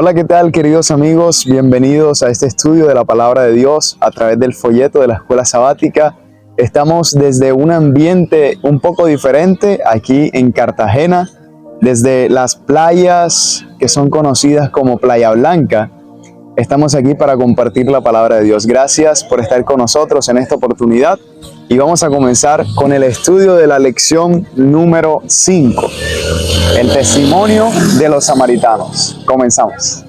Hola, ¿qué tal, queridos amigos? Bienvenidos a este estudio de la Palabra de Dios a través del folleto de la Escuela Sabática. Estamos desde un ambiente un poco diferente aquí en Cartagena, desde las playas que son conocidas como Playa Blanca. Estamos aquí para compartir la Palabra de Dios. Gracias por estar con nosotros en esta oportunidad y vamos a comenzar con el estudio de la lección número 5. El testimonio de los samaritanos. Comenzamos.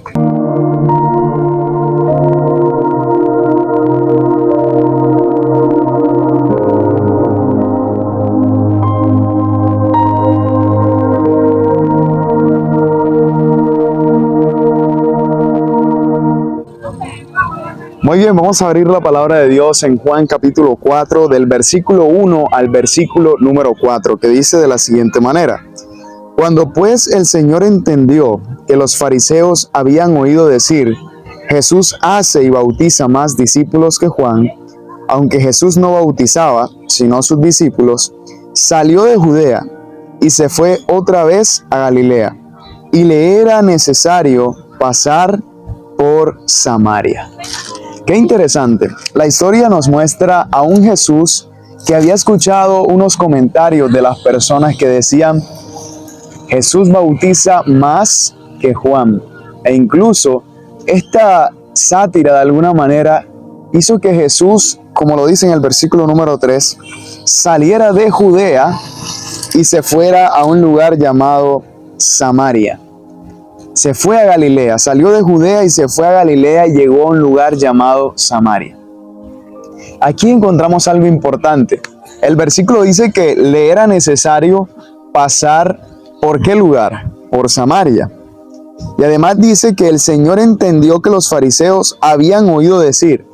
Muy bien, vamos a abrir la palabra de Dios en Juan capítulo 4, del versículo 1 al versículo número 4, que dice de la siguiente manera: Cuando pues el Señor entendió que los fariseos habían oído decir, Jesús hace y bautiza más discípulos que Juan, aunque Jesús no bautizaba, sino sus discípulos, salió de Judea y se fue otra vez a Galilea, y le era necesario pasar por Samaria. Qué interesante. La historia nos muestra a un Jesús que había escuchado unos comentarios de las personas que decían, Jesús bautiza más que Juan. E incluso esta sátira de alguna manera hizo que Jesús, como lo dice en el versículo número 3, saliera de Judea y se fuera a un lugar llamado Samaria. Se fue a Galilea, salió de Judea y se fue a Galilea y llegó a un lugar llamado Samaria. Aquí encontramos algo importante. El versículo dice que le era necesario pasar ¿por qué lugar? Por Samaria. Y además dice que el Señor entendió que los fariseos habían oído decir,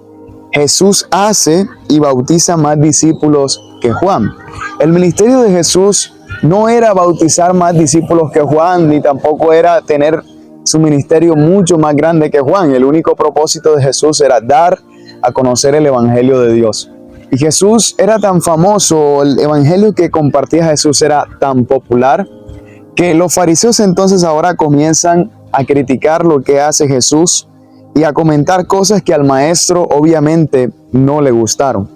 Jesús hace y bautiza más discípulos que Juan. El ministerio de Jesús no era bautizar más discípulos que Juan, ni tampoco era tener su ministerio mucho más grande que Juan. El único propósito de Jesús era dar a conocer el Evangelio de Dios. Y Jesús era tan famoso, el Evangelio que compartía Jesús era tan popular, que los fariseos entonces ahora comienzan a criticar lo que hace Jesús y a comentar cosas que al maestro obviamente no le gustaron.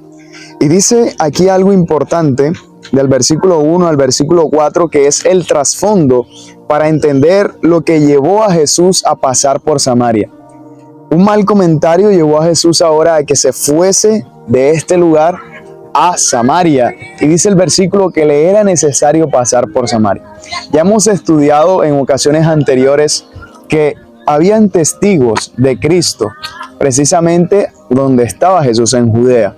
Y dice aquí algo importante del versículo 1 al versículo 4, que es el trasfondo para entender lo que llevó a Jesús a pasar por Samaria. Un mal comentario llevó a Jesús ahora a que se fuese de este lugar a Samaria. Y dice el versículo que le era necesario pasar por Samaria. Ya hemos estudiado en ocasiones anteriores que habían testigos de Cristo precisamente donde estaba Jesús, en Judea,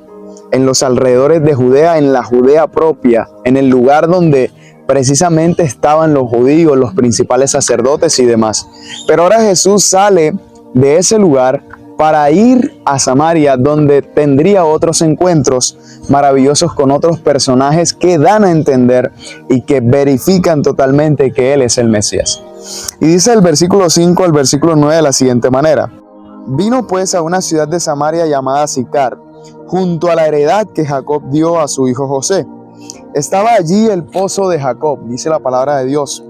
en los alrededores de Judea, en la Judea propia, en el lugar donde precisamente estaban los judíos, los principales sacerdotes y demás. Pero ahora Jesús sale de ese lugar para ir a Samaria, donde tendría otros encuentros maravillosos con otros personajes que dan a entender y que verifican totalmente que Él es el Mesías. Y dice el versículo 5 al versículo 9 de la siguiente manera: Vino pues a una ciudad de Samaria llamada Sicar, junto a la heredad que Jacob dio a su hijo José. Estaba allí el pozo de Jacob, dice la palabra de Dios.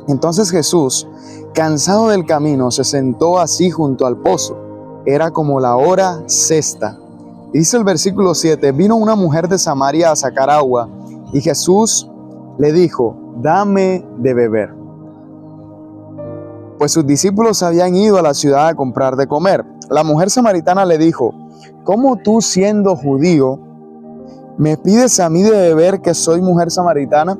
Entonces Jesús, cansado del camino, se sentó así junto al pozo. Era como la hora sexta. Dice el versículo 7, vino una mujer de Samaria a sacar agua, y Jesús le dijo, dame de beber. Pues sus discípulos habían ido a la ciudad a comprar de comer. La mujer samaritana le dijo, ¿cómo tú, siendo judío, me pides a mí de beber, que soy mujer samaritana?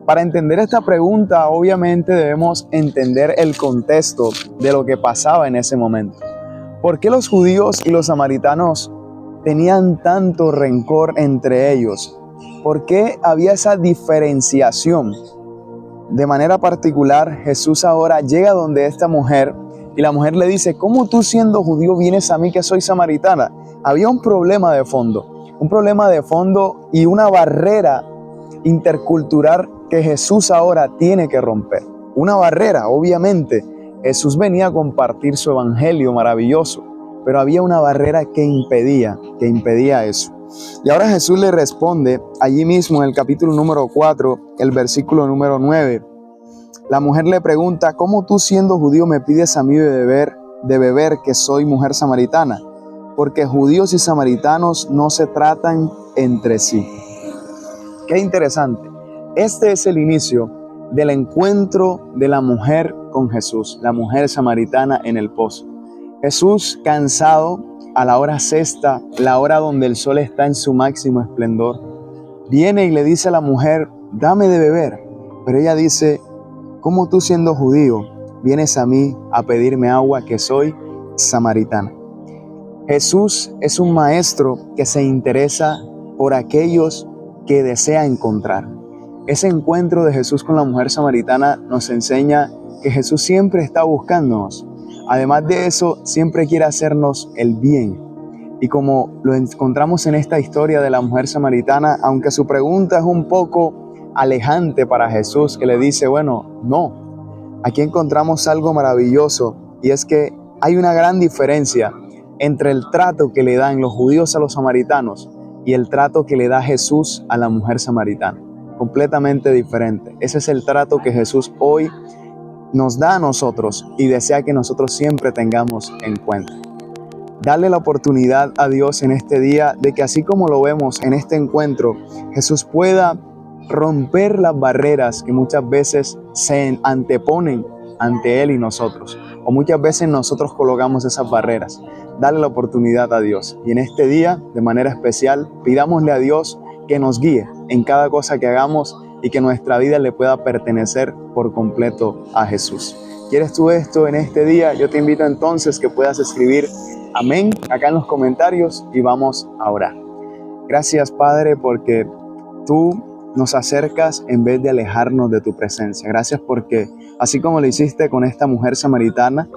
Para entender esta pregunta, obviamente debemos entender el contexto de lo que pasaba en ese momento. ¿Por qué los judíos y los samaritanos tenían tanto rencor entre ellos? ¿Por qué había esa diferenciación? De manera particular, Jesús ahora llega donde esta mujer y la mujer le dice, ¿cómo tú, siendo judío, vienes a mí que soy samaritana? Había un problema de fondo y una barrera intercultural que Jesús ahora tiene que romper. Una barrera, obviamente. Jesús venía a compartir su evangelio maravilloso, pero había una barrera que impedía eso. Y ahora Jesús le responde allí mismo en el capítulo número 4, el versículo número 9. La mujer le pregunta, ¿cómo tú siendo judío me pides a mí de beber que soy mujer samaritana? Porque judíos y samaritanos no se tratan entre sí. Qué interesante. Este es el inicio del encuentro de la mujer con Jesús, la mujer samaritana en el pozo. Jesús, cansado, a la hora sexta, la hora donde el sol está en su máximo esplendor, viene y le dice a la mujer, dame de beber. Pero ella dice, ¿cómo tú siendo judío vienes a mí a pedirme agua que soy samaritana? Jesús es un maestro que se interesa por aquellos que desea encontrar. Ese encuentro de Jesús con la mujer samaritana nos enseña que Jesús siempre está buscándonos. Además de eso, siempre quiere hacernos el bien. Y como lo encontramos en esta historia de la mujer samaritana, aunque su pregunta es un poco alejante para Jesús, que le dice, bueno, no. Aquí encontramos algo maravilloso, y es que hay una gran diferencia entre el trato que le dan los judíos a los samaritanos y el trato que le da Jesús a la mujer samaritana. Completamente diferente. Ese es el trato que Jesús hoy nos da a nosotros y desea que nosotros siempre tengamos en cuenta. Darle la oportunidad a Dios en este día de que así como lo vemos en este encuentro, Jesús pueda romper las barreras que muchas veces se anteponen ante Él y nosotros, o muchas veces nosotros colocamos esas barreras. Darle la oportunidad a Dios y en este día, de manera especial, pidámosle a Dios que nos guíe en cada cosa que hagamos y que nuestra vida le pueda pertenecer por completo a Jesús. ¿Quieres tú esto en este día? Yo te invito entonces que puedas escribir amén acá en los comentarios y vamos a orar. Gracias, Padre, porque tú nos acercas en vez de alejarnos de tu presencia. Gracias porque así como lo hiciste con esta mujer samaritana,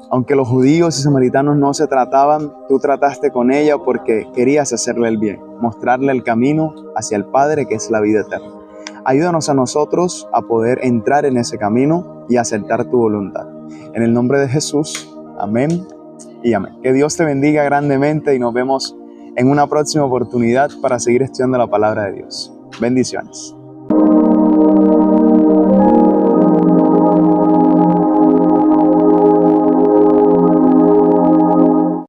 aunque los judíos y samaritanos no se trataban, tú trataste con ella porque querías hacerle el bien, mostrarle el camino hacia el Padre, que es la vida eterna. Ayúdanos a nosotros a poder entrar en ese camino y aceptar tu voluntad. En el nombre de Jesús, amén y amén. Que Dios te bendiga grandemente y nos vemos en una próxima oportunidad para seguir estudiando la palabra de Dios. Bendiciones.